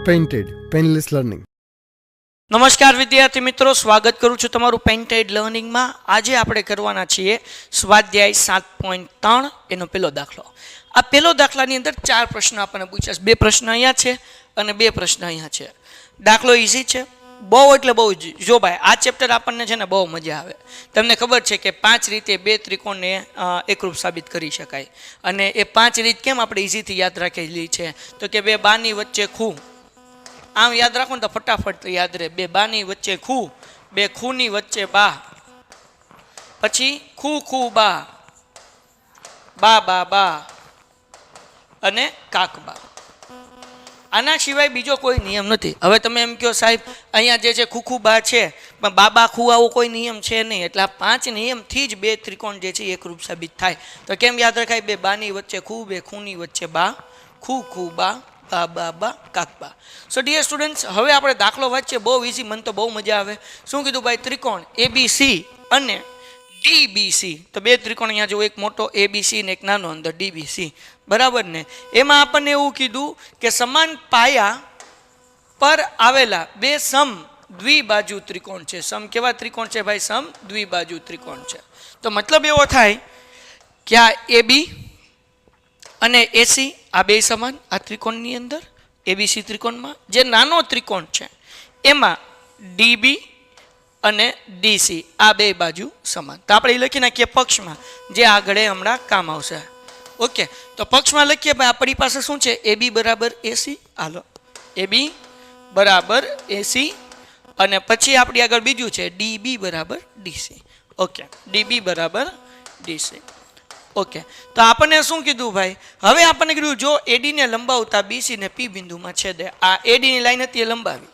Painted painless learning. નમસ્કાર વિદ્યાર્થી મિત્રો, સ્વાગત કરું છું તમારું પેઇન્ટેડ લર્નિંગમાં. આજે આપણે કરવાના છીએ સ્વાધ્યાય 7.3 એનો પહેલો દાખલો. આ પહેલો દાખલાની અંદર 4 પ્રશ્ન આપણને પૂછ્યા છે. 2 પ્રશ્ન અહીંયા છે અને 2 પ્રશ્ન અહીંયા છે. દાખલો ઇઝી છે, બહુ એટલે બહુ જ. જો ભાઈ, આ ચેપ્ટર આપણને છે ને બહુ મજા આવે. તમને ખબર છે કે 5 રીતે 2 ત્રિકોણને એકરૂપ સાબિત કરી શકાય. અને એ 5 રીત કેમ આપણે ઇઝીથી યાદ રાખેલી છે? તો કે 2 બાની વચ્ચે ખૂ, આમ યાદ રાખો ને તો ફટાફટ યાદ રહે. 2 બાની વચ્ચે ખૂ, 2 ખૂની વચ્ચે બા, પછી ખૂ ખૂ બા, બા બા બા અને કાકબા. આના સિવાય બીજો કોઈ નિયમ નથી. હવે તમે એમ કહો સાહેબ અહીંયા જે છે ખૂખુ બા છે પણ બાબા ખૂ આવો કોઈ નિયમ છે નહીં. એટલે આ 5 નિયમથી જ 2 ત્રિકોણ જે છે એકરૂપ સાબિત થાય. તો કેમ યાદ રખાય? 2 બાની વચ્ચે ખૂ, 2 ખૂની વચ્ચે બા, ખૂ ખૂ બા, બા બા બા કાકબા. સો ડિયર સ્ટુડન્ટ્સ, હવે આપણે દાખલો વાંચીએ. બહુ ઇઝી, મને તો બહુ મજા આવે. શું કીધું ભાઈ? ત્રિકોણ ABC અને DBC. તો 2 ત્રિકોણ અહીંયા જો, એક મોટો ABC ને એક નાનો અંદર DBC, બરાબર ને? એમાં આપણને એવું કીધું કે સમાન પાયા પર આવેલા 2 સમ દ્વિબાજુ ત્રિકોણ છે. સમ કેવા ત્રિકોણ છે ભાઈ? સમ દ્વિબાજુ ત્રિકોણ છે. તો મતલબ એવો થાય કે આ AB અને AC આ 2 સમાન આ ત્રિકોણની અંદર, ABC ત્રિકોણમાં. જે નાનો ત્રિકોણ છે એમાં DB અને DC આ 2 બાજુ સમાન. તો આપણે લખી નાખીએ પક્ષમાં, જે આગળ હમણાં કામ આવશે. ઓકે, તો પક્ષમાં લખીએ ભાઈ. આપણી પાસે શું છે? AB બરાબર AC. હાલો, AB બરાબર AC અને પછી આપણી આગળ બીજું છે DB બરાબર DC. ઓકે, DB બરાબર DC. ઓકે, તો આપણને શું કીધું ભાઈ? હવે આપણને કીધું જો AD ને લંબાવતા BC ને P બિંદુમાં છેદે. આ AD ની લાઈન હતી એ લંબાવી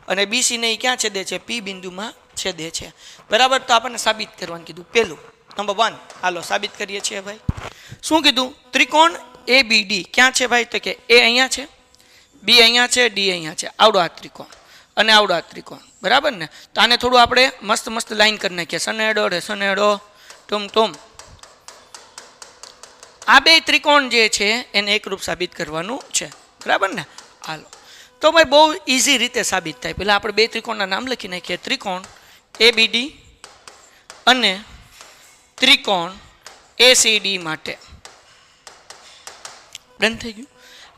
અને BC ને ક્યાં છેદે છે? P બિંદુમાં છેદે છે, બરાબર? તો આપણને સાબિત કરવાનું કીધું. પહેલું નંબર 1, હાલો સાબિત કરીએ છીએ ભાઈ. શું કીધું? ત્રિકોણ ABD ક્યાં છે ભાઈ? તો કે A અહીંયા છે, B અહીંયા છે, D અહીંયા છે. આવડો આ ત્રિકોણ અને આવડો આ ત્રિકોણ, બરાબર ને? તો આને થોડું આપણે મસ્ત મસ્ત લાઈન કરી નાખીએ. સનેડો રે સનેડો, ટુમ ટુમ. આ 2 ત્રિકોણ જે છે એને એકરૂપ સાબિત કરવાનું છે, બરાબર ને? હાલો, તો ભાઈ બહુ ઇઝી રીતે સાબિત થાય. પહેલાં આપણે 2 ત્રિકોણના નામ લખી નાખીએ. ત્રિકોણ ABD અને ત્રિકોણ ACD માટે. ડન થઈ ગયું.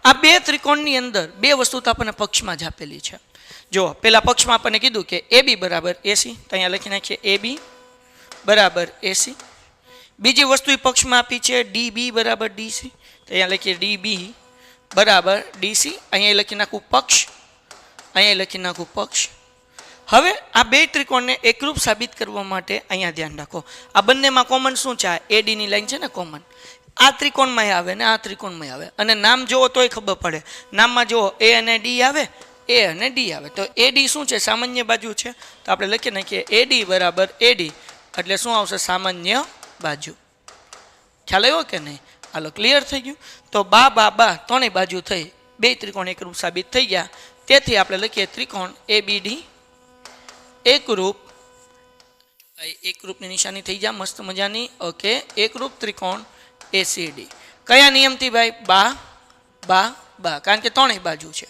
આ 2 ત્રિકોણની અંદર 2 વસ્તુ તો આપણને પક્ષમાં જ આપેલી છે. જો પહેલા પક્ષમાં આપણને કીધું કે AB બરાબર AC, તો અહીંયા લખી નાખીએ AB બરાબર AC. બીજી વસ્તુ એ પક્ષમાં આપી છે DB બરાબર DC, તો અહીંયા લખીએ DB બરાબર DC. અહીંયા લખી નાખું પક્ષ, અહીંયા લખી નાખું પક્ષ. હવે આ 2 ત્રિકોણને એકરૂપ સાબિત કરવા માટે અહીંયા ધ્યાન રાખો, આ બંનેમાં કોમન શું છે? આ AD ની લાઈન છે ને કોમન. આ ત્રિકોણમાં આવે ને આ ત્રિકોણમાં આવે. અને નામ જુઓ તોય ખબર પડે. નામમાં જુઓ A અને D આવે, A અને D આવે. તો AD શું છે? સામાન્ય બાજુ છે. તો આપણે લખી નાખીએ AD બરાબર AD, એટલે શું આવશે? સામાન્ય બાજુ. ખ્યાલ આવ્યો કે નહીં? હાલો, ક્લિયર થઈ ગયું. તો બા બા બા ત્રણેય બાજુ થઈ 2 ત્રિકોણ એકરૂપ સાબિત થઈ ગયા. તેથી આપણે લખીએ ત્રિકોણ ABD એકરૂપ. એકરૂપની નિશાની થઈ જાય મસ્ત મજાની. ઓકે, એકરૂપ ત્રિકોણ ACD. કયા નિયમથી ભાઈ? બા બા બા, કારણ કે ત્રણેય બાજુ છે.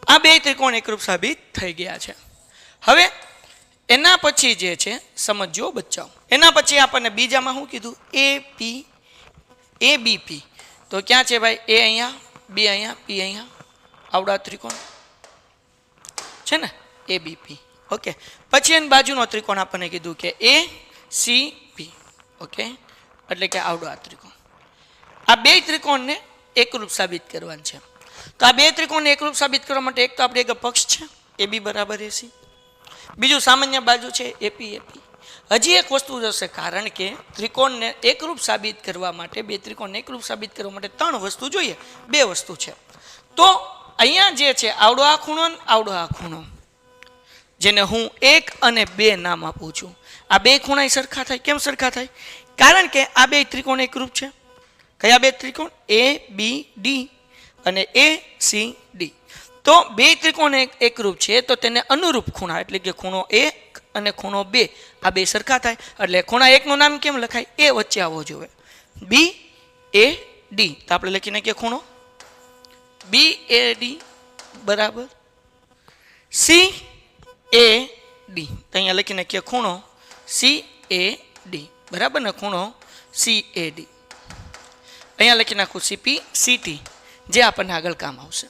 આ 2 ત્રિકોણ એકરૂપ સાબિત થઈ ગયા છે. હવે એના પછી જે છે સમજો બચ્ચાઓ, એના પછી આપણને બીજામાં શું કીધું? ABP. તો ક્યાં છે ભાઈ? A અહીંયા, B અહીંયા, P અહીંયા. આવડા ત્રિકોણ છે ને ABP. ઓકે, પછી એની બાજુનો ત્રિકોણ આપણને કીધું કે ACP. ઓકે, એટલે કે આવડો આ ત્રિકોણ. આ 2 ત્રિકોણને એકરૂપ સાબિત કરવાનું છે. તો આ 2 ત્રિકોણને એકરૂપ સાબિત કરવા માટે એક તો આપણે એક પક્ષ છે AB બરાબર AC, બીજું સામાન્ય બાજુ છે AP. હજી એક વસ્તુ જશે, કારણ કે ત્રિકોણને એકરૂપ સાબિત કરવા માટે 2 ત્રિકોણને એકરૂપ સાબિત કરવા માટે 3 વસ્તુ જોઈએ. 2 વસ્તુ છે. તો અહીંયા જે છે આવડો આ ખૂણો ને આવડો આ ખૂણો, જેને હું 1 અને 2 નામ આપું છું. આ 2 ખૂણા સરખા થાય. કેમ સરખા થાય? કારણ કે આ 2 ત્રિકોણ એકરૂપ છે. કયા 2 ત્રિકોણ? ABD અને ACD. તો 2 ત્રિકોણ એકરૂપ છે તો તેને અનુરૂપ ખૂણા, એટલે કે ખૂણો 1 અને ખૂણો 2 આ 2 સરખા થાય. એટલે ખૂણા 1 નું નામ કેમ લખાય? A વચ્ચે આવવો જોઈએ. BAD. તો આપણે લખી નાખીએ ખૂણો BAD બરાબર સી એ ડી. તો અહીંયા લખી નાખીએ ખૂણો સી એ ડી, બરાબર ને, ખૂણો સી એ ડી. અહીંયા લખી નાખું સીપી સીટી, જે આપણને આગળ કામ આવશે.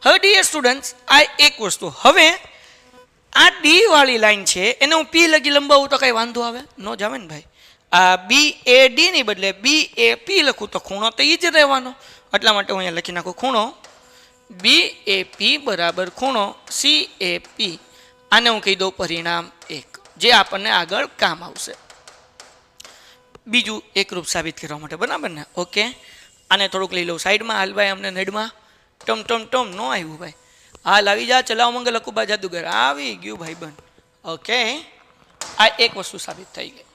હવે ડીએ સ્ટુડન્ટ્સ, આ એક વસ્તુ. હવે આ ડી વાળી લાઈન છે એને હું પી લગી લંબાવું તો કઈ વાંધો આવે? નો જ આવે ને ભાઈ. આ બી એ ડી ની બદલે બી એ પી લખું તો ખૂણો તો એ જ રહેવાનો. એટલા માટે હું અહીંયા લખી નાખું ખૂણો બી એ પી બરાબર ખૂણો સી એ પી. આને હું કહી દઉં પરિણામ 1, જે આપણને આગળ કામ આવશે બીજું એકરૂપ સાબિત કરવા માટે, બરાબર ને. ઓકે, આને થોડુંક લઈ લઉં સાઈડમાં. હાલ ભાઈ, અમને નેડમાં ટમ ટમ ટમ નો આવ્યું ભાઈ. હાલ આવી જા, ચલાવ મંગલ અકુબા જાદુગર આવી ગયું ભાઈ બન. ઓકે, આ એક વસ્તુ સાબિત થઈ ગઈ.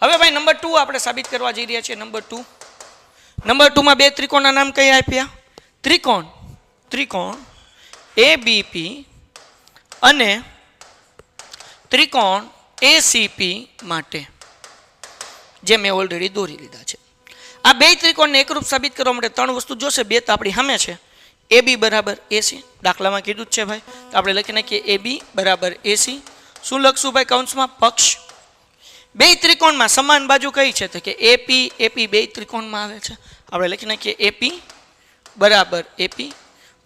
હવે ભાઈ નંબર 2 આપણે સાબિત કરવા જઈ રહ્યા છીએ. નંબર 2 માં બે ત્રિકોણના નામ કઈ આપ્યા? ત્રિકોણ એબીપી અને ત્રિકોણ એસીપી માટે, જે મેં ઓલરેડી દોરી લીધા છે. આ બે ત્રિકોણને એકરૂપ સાબિત કરવા માટે 3 વસ્તુ જોશે. બે તો આપણી સામે છે, AB બરાબર AC, દાખલામાં કીધું જ છે ભાઈ. તો આપણે લખી નાખીએ AB બરાબર AC. શું લખશું ભાઈ કૌંસમાં? પક્ષ. બે ત્રિકોણમાં સમાન બાજુ કઈ છે? તો કે AP બે ત્રિકોણમાં આવે છે. આપણે લખી નાખીએ AP બરાબર AP.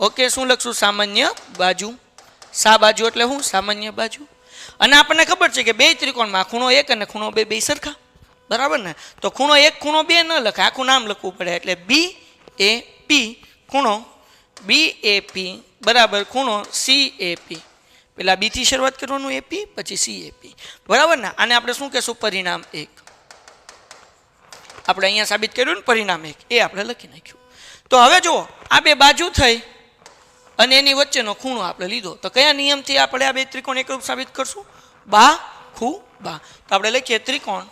ઓકે, શું લખશું? સામાન્ય બાજુ. સા બાજુ એટલે શું? સામાન્ય બાજુ. અને આપણને ખબર છે કે બે ત્રિકોણમાં ખૂણો 1 અને ખૂણો 2 બે સરખા, બરાબર ને. તો ખૂણો 1 ખૂણો 2 ન લખાય, આખું નામ લખવું પડે. એટલે BAP ખૂણો BAP બરાબર ખૂણો CAP. પેલા બી થી શરૂઆત કરવાનું, AP પછી CAP, બરાબર ને. આને આપણે શું કહેશું? પરિણામ 1. આપણે અહીંયા સાબિત કર્યું ને પરિણામ 1, એ આપણે લખી નાખ્યું. તો હવે જુઓ, આ બે બાજુ થઈ અને એની વચ્ચેનો ખૂણો આપણે લીધો. તો કયા નિયમથી આપણે આ બે ત્રિકોણ એકરૂપ સાબિત કરશું? બા ખૂ બા. તો આપણે લખીએ ત્રિકોણ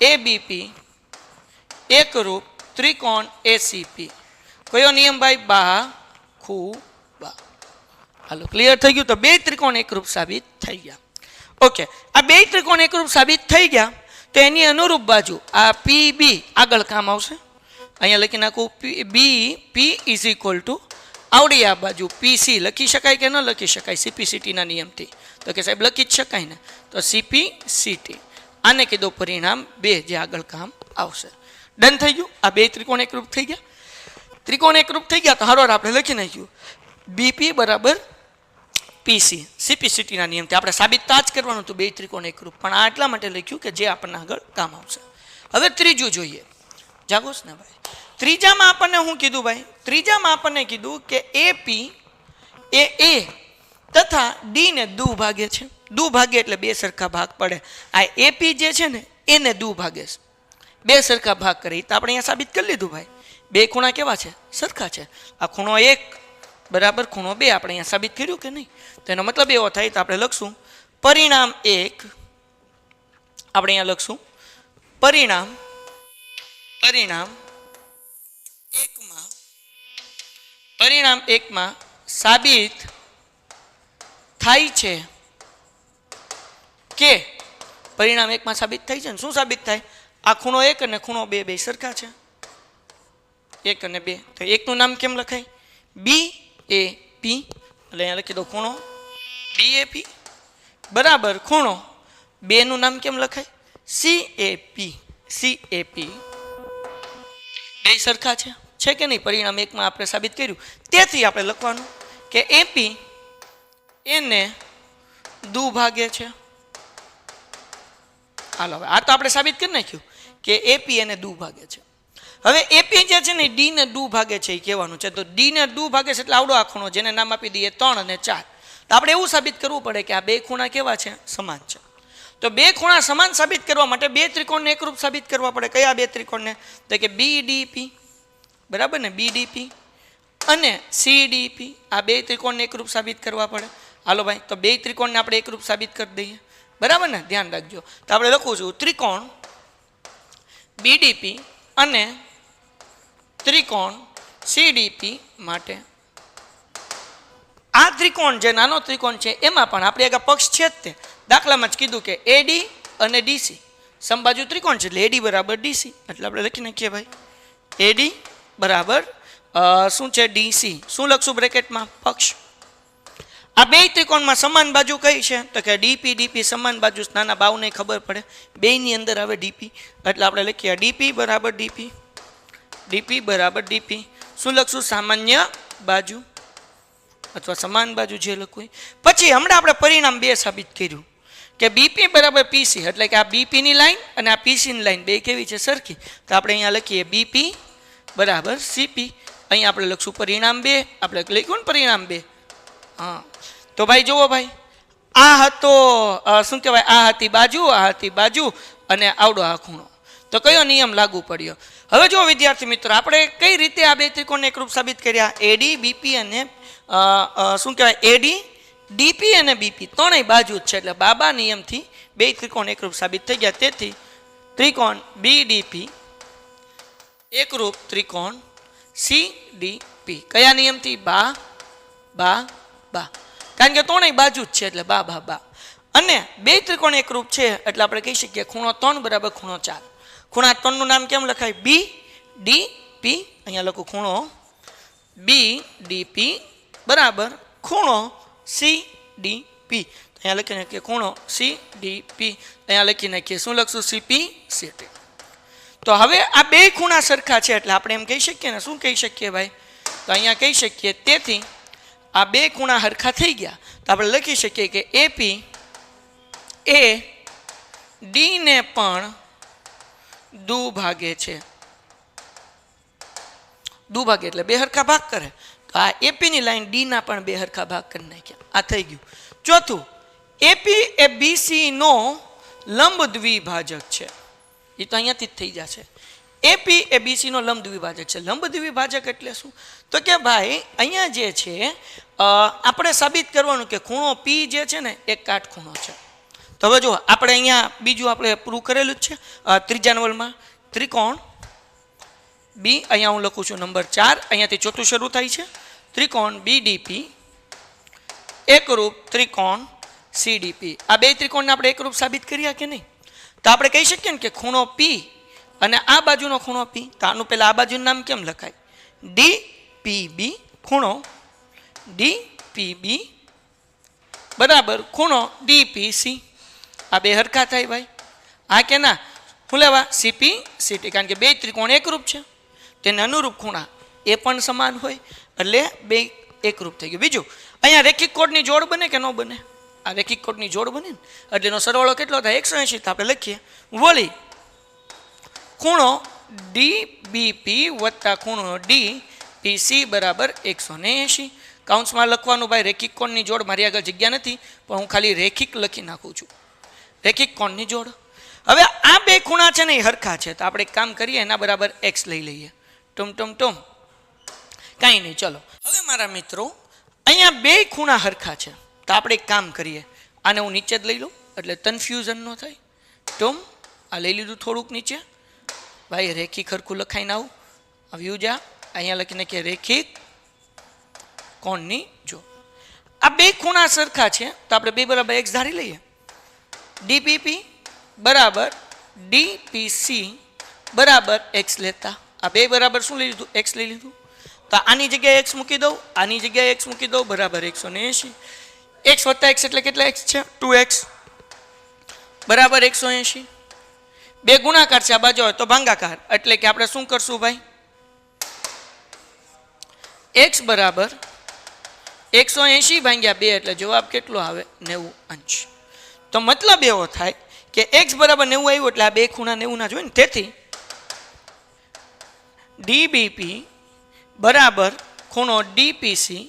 ABP એકરૂપ ત્રિકોણ ACP. કયો નિયમ ભાઈ? બા ખૂ બા. હાલો, ક્લિયર થઈ ગયું. તો બે ત્રિકોણ એકરૂપ સાબિત થઈ ગયા. ઓકે, આ બે ત્રિકોણ એકરૂપ સાબિત થઈ ગયા તો એની અનુરૂપ બાજુ આ PB આગળ કામ આવશે. અહીંયા લખી નાખું BP ઇઝ ઇક્વલ ટુ આવડી આ બાજુ PC. લખી શકાય કે ન લખી શકાય CPCTના નિયમથી? તો કે સાહેબ લખી જ શકાય ને. તો CPCT. આને કીધું પરિણામ 2, જે આગળ કામ આવશે. ડન થઈ ગયું. આ બે ત્રિકોણ એકરૂપ થઈ ગયા. ત્રિકોણ એકરૂપ થઈ ગયા તો હારોર આપણે લખી નાખ્યું BP બરાબર PC CPCTના નિયમથી. આપણે સાબિત જ કરવાનું હતું બે ત્રિકોણ એકરૂપ, પણ આ એટલા માટે લખ્યું કે જે આપણને આગળ કામ આવશે. હવે ત્રીજું જોઈએ. જાગોસ ને ભાઈ. ત્રીજામાં આપણને શું કીધું ભાઈ? ત્રીજામાં આપણને કીધું કે AP એ A તથા D ને દુભાગે છે. દુભાગે એટલે બે સરખા ભાગ પડે. આ AP જે છે ને એને દુભાગે છે, બે સરખા ભાગ કરે. તો આપણે અહીંયા સાબિત કરી લીધું ભાઈ. બે ખૂણા કેવા છે? સરખા છે. આ ખૂણો 1 બરાબર ખૂણો 2 આપણે અહીંયા સાબિત કર્યું કે નહીં? તો એનો મતલબ એવો થાય. તો આપણે લખશું પરિણામ 1. આપણે અહીંયા લખશું પરિણામ 1 માં સાબિત થાય છે કે પરિણામ 1 માં સાબિત થાય છે ને શું સાબિત થાય? આ ખૂણો 1 અને ખૂણો 2 બે સરખા છે. 1 અને 2. તો એકનું નામ કેમ લખાય? BAP. એટલે અહીંયા લખી દો ખૂણો BAP બરાબર ખૂણો 2 નું નામ કેમ લખાય? CAP. બે સરખા છે કે નહીં? પરિણામ 1 માં આપણે સાબિત કર્યું. તેથી આપણે લખવાનું કે AP એને દુભાગે છે. હાલો, હવે આ તો આપણે સાબિત કરી નાખ્યું કે AP એને દુભાગે છે. હવે AP જે છે ને D ને દુભાગે છે એ કહેવાનું છે. તો D ને દુભાગે છે એટલે આવડો આ ખૂણો, જેને નામ આપી દઈએ 3 અને 4. તો આપણે એવું સાબિત કરવું પડે કે આ બે ખૂણા કેવા છે? સમાન છે. તો બે ખૂણા સમાન સાબિત કરવા માટે બે ત્રિકોણને એકરૂપ સાબિત કરવા પડે. કયા બે ત્રિકોણને? તો કે BDP બરાબર ને, BDP અને CDP. આ બે ત્રિકોણને એકરૂપ સાબિત કરવા પડે. હાલો ભાઈ, તો બે ત્રિકોણને આપણે એકરૂપ સાબિત કરી દઈએ, બરાબર ને. ધ્યાન રાખજો. તો આપણે લખું છું ત્રિકોણ BDP અને ત્રિકોણ CDP માટે. આ ત્રિકોણ જે નાનો ત્રિકોણ છે એમાં પણ આપણે આગળ પક્ષ છે જ તે. દાખલામાં જ કીધું કે AD અને DC સમબાજુ ત્રિકોણ છે એટલે AD બરાબર DC. એટલે આપણે લખી નાખીએ ભાઈ AD બરાબર શું છે? DC. શું લખશું બ્રેકેટમાં? પક્ષ. આ બે ત્રિકોણમાં સમાન બાજુ કઈ છે તો કે ડીપી ડીપી સમાન બાજુ નાના બાવને ખબર પડે બેયની અંદર આવે ડીપી એટલે આપણે લખીએ ડીપી બરાબર ડીપી ડીપી બરાબર ડીપી શું લખશું સામાન્ય બાજુ અથવા સમાન બાજુ જે લખવું પછી હમણાં આપણે પરિણામ 2 સાબિત કર્યું કે બીપી બરાબર પીસી એટલે કે આ બીપીની લાઈન અને આ પીસીની લાઈન બે કેવી છે સરખી તો આપણે અહીંયા લખીએ બીપી બરાબર સીપી અહીંયા આપણે લખશું પરિણામ 2 આપણે લખ્યું ને પરિણામ 2 હા તો ભાઈ જુઓ ભાઈ આ હતો શું કહેવાય આ હતી બાજુ અને આવડો આ ખૂણો તો કયો નિયમ લાગુ પડ્યો હવે જો વિદ્યાર્થી મિત્રો આપણે કઈ રીતે આ બે ત્રિકોણને એકરૂપ સાબિત કર્યા એડી બીપી અને શું કહેવાય એડી ડીપી અને બીપી ત્રણેય બાજુ જ છે એટલે બાબા નિયમથી બે ત્રિકોણ એકરૂપ સાબિત થઈ ગયા તેથી ત્રિકોણ બીડીપી એકરૂપ ત્રિકોણ સીડીપી કયા નિયમથી બા કારણ કે ત્રણેય બાજુ જ છે એટલે બા અને બે ત્રિકોણ એકરૂપ છે એટલે આપણે કહી શકીએ ખૂણો 3 બરાબર ખૂણો 4 ખૂણા 3 નું નામ કેમ લખાય બી ડી પી અહીંયા લખું ખૂણો બી ડી પી બરાબર ખૂણો સી ડી પી અહીંયા લખી નાખીએ ખૂણો સી ડી પી અહીંયા લખી નાખીએ શું લખશું સીપી સીટી તો હવે આ બે ખૂણા સરખા છે એટલે આપણે એમ કહી શકીએ ને શું કહી શકીએ ભાઈ તો અહીંયા કહી શકીએ તેથી આ બે ખૂણા સરખા થઈ ગયા તો આપણે લખી શકીએ કે એપી એ ડી ને પણ દુભાગે છે દુભાગે એટલે બે હરખા ભાગ કરે તો આ એપી ની લાઈન ડી ના પણ બે હરખા ભાગ કરી નાખ્યા આ થઈ ગયું ચોથું એપી એ બીસી નો લંબ દ્વિભાજક છે એ તો અહીંયાથી જ થઈ જશે એપી એ બીસી નો લંબ દ્વિભાજક છે લંબ દ્વિભાજક એટલે શું તો કે ભાઈ અહીંયા જે છે આપણે સાબિત કરવાનું કે ખૂણો પી જે છે ને એક કાટખૂણો છે તો હવે જો આપણે અહીંયા બીજું આપણે પૂરું કરેલું જ છે ત્રીજા નંબરમાં ત્રિકોણ બી અહીંયા હું લખું છું નંબર 4 અહીંયાથી ચોથું શરૂ થાય છે ત્રિકોણ બીડીપી એકરૂપ ત્રિકોણ સીડીપી આ બે ત્રિકોણને આપણે એકરૂપ સાબિત કર્યા કે નહીં તો આપણે કહી શકીએ ને કે ખૂણો પી અને આ બાજુનો ખૂણો પી તો આનું પહેલાં આ બાજુનું નામ કેમ લખાય ડી પી બી ખૂણો ડી પી બી બરાબર ખૂણો ડી પી સી આ બે હરખા થાય ભાઈ હા કે ના શું લેવા સીપી સીટી કારણ કે બે ત્રિકોણ એકરૂપ છે તેને અનુરૂપ ખૂણા એ પણ સમાન હોય એટલે બે એકરૂપ થઈ ગયું બીજું અહીંયા રેખિક કોડની જોડ બને કે ન બને આ રેખિક કોડની જોડ બને ને એટલે એનો સરવાળો કેટલો થાય 180 તો આપણે લખીએ વળી ખૂણો ડી બીપી વત્તા ખૂણો ડી પીસી બરાબર 180 કાઉન્સમાં લખવાનું ભાઈ રેખિક કોણની જોડ મારી આગળ જગ્યા નથી પણ હું ખાલી રેખિક લખી નાખું છું રેખિક કોણની જોડ હવે આ બે ખૂણા છે ને એ હરખા છે તો આપણે એક કામ કરીએ એના બરાબર એક્સ લઈ લઈએ ટુમ કાંઈ નહીં ચલો હવે મારા મિત્રો અહીંયા બે ખૂણા હરખા છે તો આપણે એક કામ કરીએ આને હું નીચે જ લઈ લઉં એટલે કન્ફ્યુઝન ન થાય ટુમ આ લઈ લીધું થોડુંક નીચે ભાઈ રેખિક હરખું લખાઈને આવું આવ્યું જા અહીંયા લખીને કે રેખિક કોણની જો આ બે ખૂણા સરખા છે તો આપણે બે બરાબર એક્સ ધારી લઈએ ડીપીપી બરાબર ડીપીસી બરાબર એક્સ લેતા આ બે બરાબર શું લઈ લીધું એક્સ લઈ લીધું તો આની જગ્યાએ એક્સ મૂકી દઉં આની જગ્યાએ એક્સ મૂકી દઉં બરાબર 180 એક્સ વત્તા એક્સ એટલે કેટલા એક્સ છે 2x બરાબર 180 બે ગુણાકાર છે આ બાજુ હોય તો ભાંગાકાર એટલે કે આપણે શું કરશું ભાઈ એક્સ બરાબર 180 ભાગ્યા 2 એટલે જવાબ કેટલો આવે 90 અંશ તો મતલબ એવો થાય કે x બરાબર 90 આવ્યું એટલે આ બે ખૂણા 90 ના જોઈએ ને તેથી ડીબીપી બરાબર ખૂણો ડીપીસી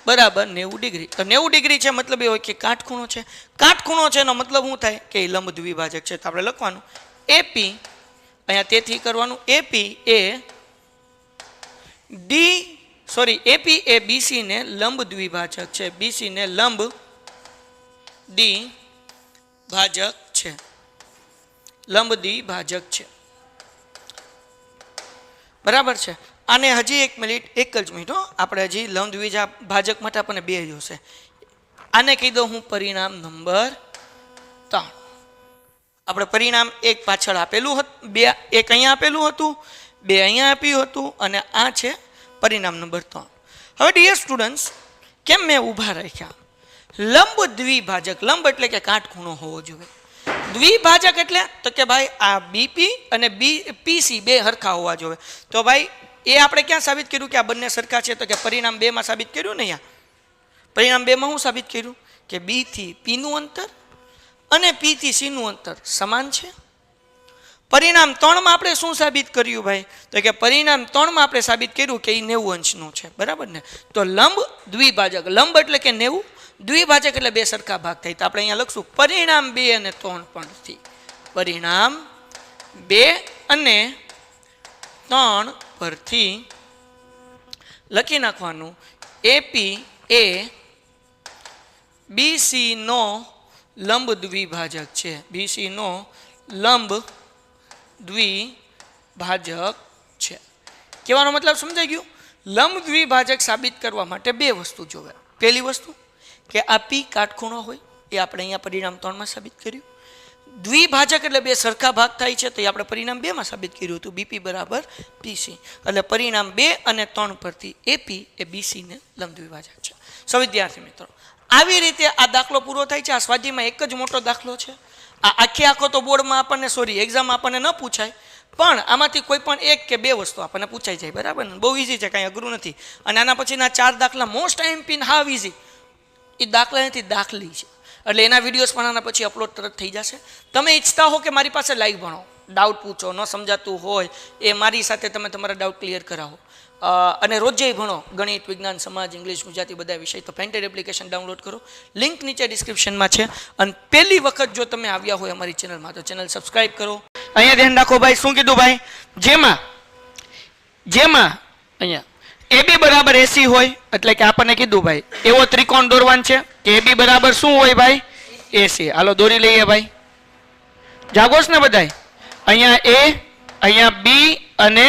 બરાબર 90 ડિગ્રી તો 90 ડિગ્રી છે મતલબ એ હોય કે કાટખૂણો છે કાટખૂણો છે એનો મતલબ શું થાય કે લંબ દ્વિભાજક છે તો આપણે લખવાનું એપી અહીંયા તેથી કરવાનું એપી એ એપી એ બીસી ને લંબ દ્વિભાજક છે બીસી ને લંબ દ્વિભાજક છે લંબ દ્વિભાજક છે બરાબર છે આને હજી એક જ મિનિટ આપણે હજી લંબ દ્વિભાજક માટે આપણને બે જોશે આને કહી દઉં હું પરિણામ નંબર 3 આપણે પરિણામ એક પાછળ આપેલું હતું બે એક અહીંયા આપેલું હતું બે અહીંયા આપ્યું હતું અને આ છે પરિણામ નંબર 3 હવે ડિયર સ્ટુડન્ટ્સ કેમ મેં ઊભા રાખ્યા લંબ દ્વિભાજક, લંબ એટલે કે કાટખૂણો હોવો જોઈએ. દ્વિભાજક એટલે તો કે ભાઈ આ બીપી અને પીસી બે હરખા હોવા જોઈએ. તો ભાઈ એ આપણે ક્યાં સાબિત કર્યું કે આ બંને સરખા છે? તો કે પરિણામ 2 માં સાબિત કર્યું ને. અહીંયા પરિણામ 2 માં શું સાબિત કર્યું કે બી થી પી નું અંતર અને પી થી સી નું અંતર સમાન છે. પરિણામ 3 માં આપણે શું સાબિત કર્યું ભાઈ? તો કે પરિણામ 3 માં આપણે સાબિત કર્યું કે એ 90 અંશનું છે. બરાબર ને? તો લંબ દ્વિભાજક, લંબ એટલે કે 90, દ્વિભાજક એટલે બે સરખા ભાગ થાય. તો આપણે અહીંયા લખશું પરિણામ 2 અને 3 પરથી, પરિણામ 2 અને 3 પરથી લખી નાખવાનું એપી એ બીસી નો લંબ દ્વિભાજક છે. બીસી નો લંબ દ્વિભાજક છે. કહેવાનો મતલબ સમજાઈ ગયું? લંબ દ્વિભાજક સાબિત કરવા માટે બે વસ્તુ જોવે. પહેલી વસ્તુ કે આ પી કાટખૂણો હોય, એ આપણે અહીંયા પરિણામ 3 માં સાબિત કર્યું. દ્વિભાજક એટલે બે સરખા ભાગ થાય છે, તો એ આપણે પરિણામ 2 માં સાબિત કર્યું હતું, બીપી બરાબર પીસી. એટલે પરિણામ 2 અને 3 પરથી એપી એ બીસી ને લંબ દ્વિભાજક છે. સો વિદ્યાર્થી મિત્રો, આવી રીતે આ દાખલો પૂરો થાય છે. આ સ્વાધ્યાયમાં એક જ મોટો દાખલો છે. આ આખો તો બોર્ડમાં આપણને એક્ઝામ આપણને ન પૂછાય, પણ આમાંથી કોઈ પણ એક કે બે વસ્તુ આપણને પૂછાઈ જાય. બરાબર ને? બહુ ઇઝી છે, કાંઈ અઘરું નથી. અને આના પછીના 4 દાખલા મોસ્ટ આઈએમપી હાવ ઇઝી. એ દાખલા નથી, દાખલી છે. એટલે એના વિડીયોઝ પણ આના પછી અપલોડ તરત થઈ જશે. તમે ઈચ્છતા હો કે મારી પાસે લાઈવ ભણો, ડાઉટ પૂછો, ન સમજાતું હોય એ મારી સાથે તમે તમારા ડાઉટ ક્લિયર કરાવો, અને રોજે ભણો, ગણિત, વિજ્ઞાન, સમાજ, ઇંગ્લિશ, ગુજરાતી બધા વિષય, તો પેન્ટેડ એપ્લિકેશન ડાઉનલોડ કરો. લિંક નીચે ડિસ્ક્રિપ્શનમાં છે. અને પહેલી વખત જો તમે આવ્યા હોય અમારી ચેનલમાં તો ચેનલ સબસ્ક્રાઇબ કરો. અહીંયા ધ્યાન રાખો ભાઈ, શું કીધું ભાઈ? જેમાં અહીંયા AB બરાબર AC હોય, એટલે કે આપણને કીધું ભાઈ એવો ત્રિકોણ દોરવાનો છે કે AB બરાબર શું હોય ભાઈ? AC. હાલો દોરી લઈએ ભાઈ. જાગોશ ને બધાય? અહીંયા A, અહીંયા B અને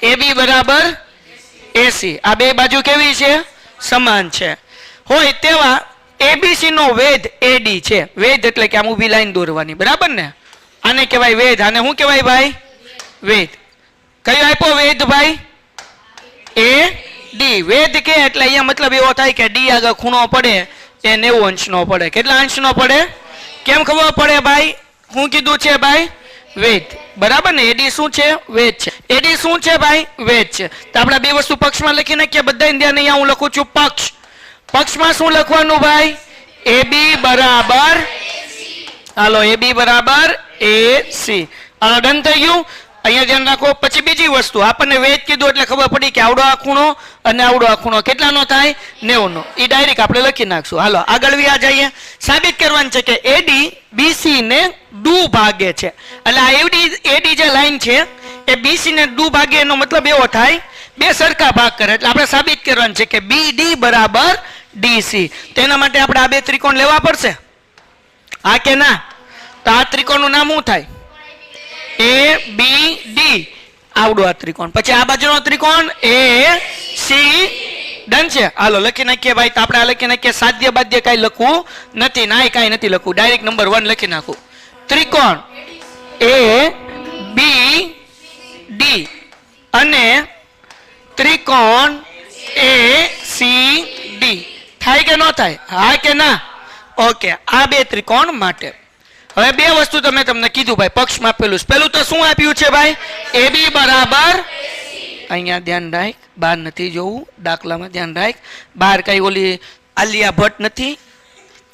AB બરાબર AC. આ બે બાજુ કેવી છે? સમાન છે. હોય તેવા ABC નો વેધ AD છે. વેધ એટલે કે આમ ઊભી લાઈન દોરવાની. બરાબર ને? આને કહેવાય વેધ. આને શું કહેવાય ભાઈ? વેધ. કયો આપ્યો વેધ ભાઈ? AD. વેધ કે એટલે અહીંયા મતલબ એવો થાય કે D આગળ ખૂણો પડે એ 90 અંશનો પડે. કેટલા અંશનો પડે? કેમ ખબર પડે ભાઈ? શું કીધું છે ભાઈ? વેધ. બરાબર ને? AD શું છે? વેધ છે. AD શું છે ભાઈ? વેધ છે. તો આપણે બે વસ્તુ પક્ષમાં લખી નાખીએ. બધા ધ્યાન, અહીંયા હું લખું છું પક્ષ. પક્ષમાં શું લખવાનું ભાઈ? AB બરાબર, હાલો AB બરાબર AC. હાલો ડન થઈ ગયું. અહીંયા ધ્યાન રાખો. પછી બીજી વસ્તુ, આપણને વેધ કીધું એટલે ખબર પડી કે આવડો આ ખૂણો અને આવડો આ ખૂણો કેટલાનો થાય? 90 નો. એ ડાયરેક્ટ આપણે લખી નાખશું. હાલો આગળ વ્યા જઈએ. સાબિત કરવાનું છે કે AD BC ને ડુ ભાગે છે. એટલે આ AD જે લાઈન છે એ BC ને ડુ ભાગે, એનો મતલબ એવો થાય બે સરખા ભાગ કરે. એટલે આપણે સાબિત કરવાનું છે કે BD બરાબર DC. તેના માટે આપણે આ બે ત્રિકોણ લેવા પડશે. હા કે ના? તો આ ત્રિકોણનું નામ શું થાય? ABD. આવડો આ ત્રિકોણ. પછી આ બાજુનો ત્રિકોણ AC. ડન છે. હાલો લખી નાખીએ ભાઈ. તો આપણે આ લખી નાખીએ. સાધ્ય બાધ્ય કાંઈ લખવું નથી, ના કાંઈ નથી લખવું, ડાયરેક્ટ નંબર 1 લખી નાખું. ત્રિકોણ ABD અને ત્રિકોણ ACD થાય કે ન થાય? હા કે ના? ઓકે. આ બે ત્રિકોણ માટે હવે બે વસ્તુ તમે તમને કીધું ભાઈ પક્ષમાં. પેલું તો શું આપ્યું છે ભાઈ? AB બરાબર, અહીંયા ધ્યાન રાખ, બહાર નથી જોવું, દાખલામાં ધ્યાન રાખ. બહાર કઈ ઓલી આલિયા ભટ્ટ નથી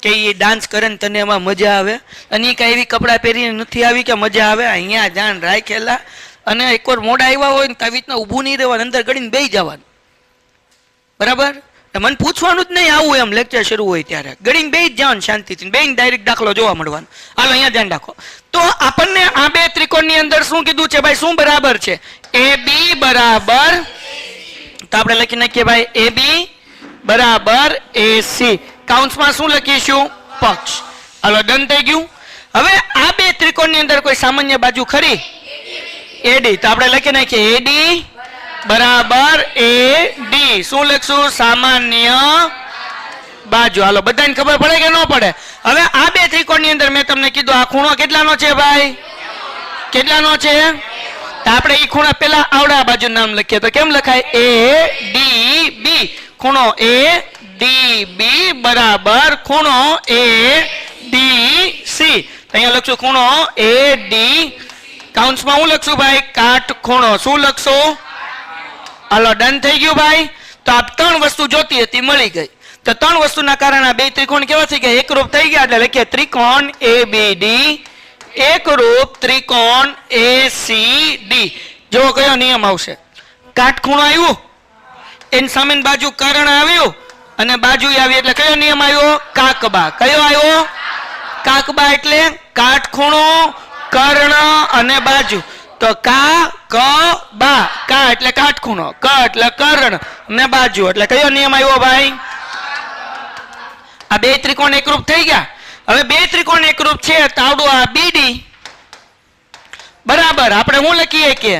કે એ ડાન્સ કરે ને તને એમાં મજા આવે, અને એ કઈ એવી કપડાં પહેરીને નથી આવી કે મજા આવે. અહીંયા ધ્યાન રાખેલા. અને એકવાર મોડા આવ્યા હોય ને તો આવી રીતના ઊભું નહીં રહેવાનું, અંદર ગળીને બેસી જવાનું. બરાબર? મને પૂછવાનું જ નહીં, આવું એમ લેક્ચર શરૂ હોય ત્યારે ગળીને બેસી જ જવાનું શાંતિથી, બેસીને ડાયરેક્ટ દાખલો જોવા મળવાનો. હાલો અહીંયા ધ્યાન રાખો. તો આપણને આ બે ત્રિકોણની અંદર શું કીધું છે ભાઈ? શું બરાબર છે? AB બરાબર, તો આપણે લખી નાખીએ ભાઈ AB બરાબર AC. કાઉન્સમાં શું લખીશું? પક્ષ. હાલો ડન થઈ ગયું. હવે આ બે ત્રિકોણની અંદર કોઈ સામાન્ય બાજુ ખરી? AD. તો આપણે લખી નાખીએ AD બરાબર AD. શું લખશું? સામાન્ય બાજુ. હાલો બધાને ખબર પડે કે ન પડે? હવે આ બે ત્રિકોણની અંદર મેં તમને કીધું આ ખૂણો કેટલાનો છે ભાઈ? કેટલાનો છે? તો આપણે એ ખૂણા પેલા આવડા બાજુ નામ લખીએ તો કેમ લખાય? ADB. ખૂણો AD ડી બી બરાબર ખૂણો એ ડી સી. અહીંયા લખશું ખૂણો એ ડી, કાઉન્સમાં હું લખશું ભાઈ? કાટખૂણો. શું લખશું? હાલો ડન થઈ ગયું ભાઈ. તો આ ત્રણ વસ્તુ જોતી હતી મળી ગઈ. તો ત્રણ વસ્તુના કારણે આ બે ત્રિકોણ કેવા થઈ ગયા? એકરૂપ થઈ ગયા. એટલે લખીએ ત્રિકોણ એ બી ડી એકરૂપ ત્રિકોણ એ સી ડી. જો કયો નિયમ આવશે? કાટખૂણો આવ્યું, એની સામેની બાજુ કર્ણ આવ્યું અને બાજુ આવી, એટલે કયો નિયમ આવ્યો? કાકબા. કયો આવ્યો? કાકબા. એટલે કાટખૂણો, કર્ણ અને બાજુ. તો કા ક બા. કા એટલે કાટખૂણો, ક એટલે કર્ણ અને બાજુ, એટલે કયો નિયમ આવ્યો ભાઈ? આ બે ત્રિકોણ એકરૂપ થઈ ગયા. હવે બે ત્રિકોણ એકરૂપ છે તો આવડું આ બીડી બરાબર આપણે શું લખીએ કે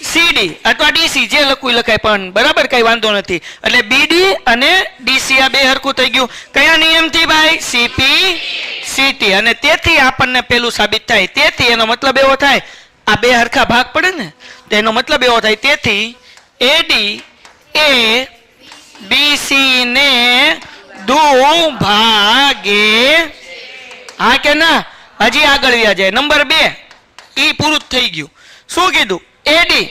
સીડી અથવા ડીસી, જે લખવું લખાય પણ બરાબર કઈ વાંધો નથી. એટલે બીડી અને ડીસી આ બે હરખું થઈ ગયું. કયા નિયમથી ભાઈ? CP CT. અને તેથી આપણને પેલું સાબિત થાય. તેથી એનો મતલબ એવો થાય, આ બે હરખા ભાગ પડે ને, તો એનો મતલબ એવો થાય તેથી એડી એ બીસી ને ભાગે. હા કે ના? હજી આગળ વ્યા જાય. નંબર 2 ઈ પૂરું થઈ ગયું. શું કીધું? એડી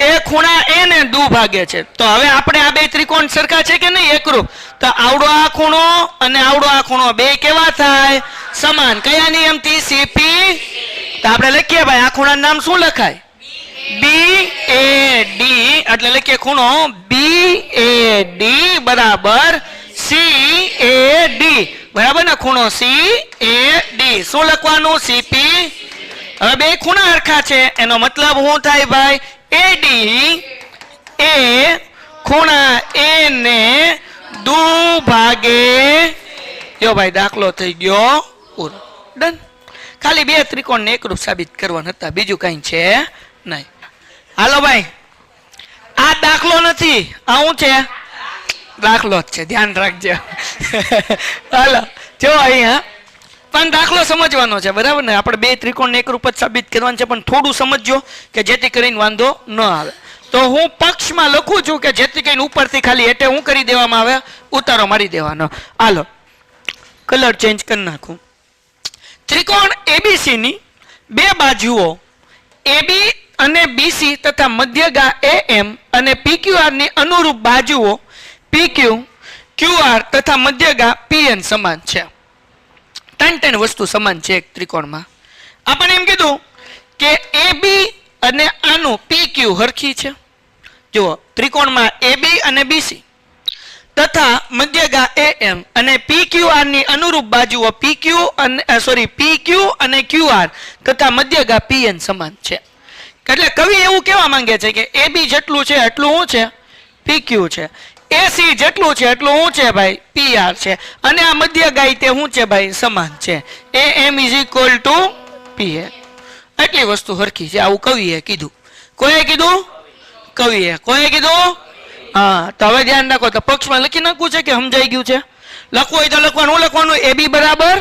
એ ખૂણા એ ને ભાગે છે. તો હવે આપણે આ બે ત્રિકોણ સરખા છે કે નહીં? એકરૂપ. તો આવડો આ ખૂણો અને આવડો આ ખૂણો બે કેવા થાય? સમાન. કયા નિયમથી? સીપી. તો આપણે લખીએ ભાઈ આ ખૂણાનું નામ શું લખાય? બી એ ડી. એટલે લખીએ ખૂણો બી એ ડી બરાબર સી એ ડી. બરાબર ને? ખૂણો સી એ ડી. શું લખવાનું? સીપી. હવે બે ખૂણા હરખા છે એનો મતલબ શું થાય ભાઈ? એડી એ ખૂણા એ ને ભાગે. જો ભાઈ દાખલો થઈ ગયો પૂરો. ડન. ખાલી બે ત્રિકોણ ને એકરૂપ સાબિત કરવાના હતા, બીજું કઈ છે નહીં. હાલો ભાઈ, આ દાખલો નથી, આ શું છે? દાખલો જ છે, ધ્યાન રાખજો. હાલો જો અહીંયા પણ દાખલો સમજવાનો છે બરાબર ને? આપણે બે ત્રિકોણ ને એકરૂપ જ સાબિત કરવાનું છે, પણ થોડું સમજજો કે જેથી કરીને વાંધો ન આવે. તો હું પક્ષમાં લખું છું કે જેથી કરીને ઉપરથી ખાલી એટલે હું કરી દેવામાં આવે, ઉતારો મારી દેવાનો. હાલો કલર ચેન્જ કરી નાખું. ત્રિકોણ એબીસી ની બે બાજુઓ એબી અને બીસી તથા મધ્યગા એએમ અને પીક્યુઆર ની અનુરૂપ બાજુઓ પીક્યુ ક્યુઆર તથા મધ્યગા પીએન સમાન છે. ત્રણ વસ્તુ સમાન છે એક ત્રિકોણમાં. આપણે એમ કીધું કે એબી અને આનું પીક્યુ હરખી છે. જુઓ ત્રિકોણમાં એબી અને બીસી તથા મધ્યગા એએમ અને પીક્યુઆર ની અનુરૂપ બાજુઓ પીક્યુ અને ક્યુઆર તથા મધ્યગા પીએન સમાન છે. એટલે કવિ એવું કહેવા માંગે છે કે એબી જેટલું છે એટલું શું છે? પીક્યુ છે. એસી જેટલું છે એટલું શું છે ભાઈ? પીઆર છે. અને આ મધ્યગા તે શું છે ભાઈ? સમાન છે. AM is equal to PN. એટલી વસ્તુ હરખી છે. આવું કવિએ કીધું. કોઈએ કીધું? કવિએ. કોઈએ કીધું? હા. તો હવે ધ્યાન રાખો. તો પક્ષમાં લખી નાખવું છે કે સમજાઈ ગયું છે? લખવું હોય તો લખવાનું. શું લખવાનું? એબી બરાબર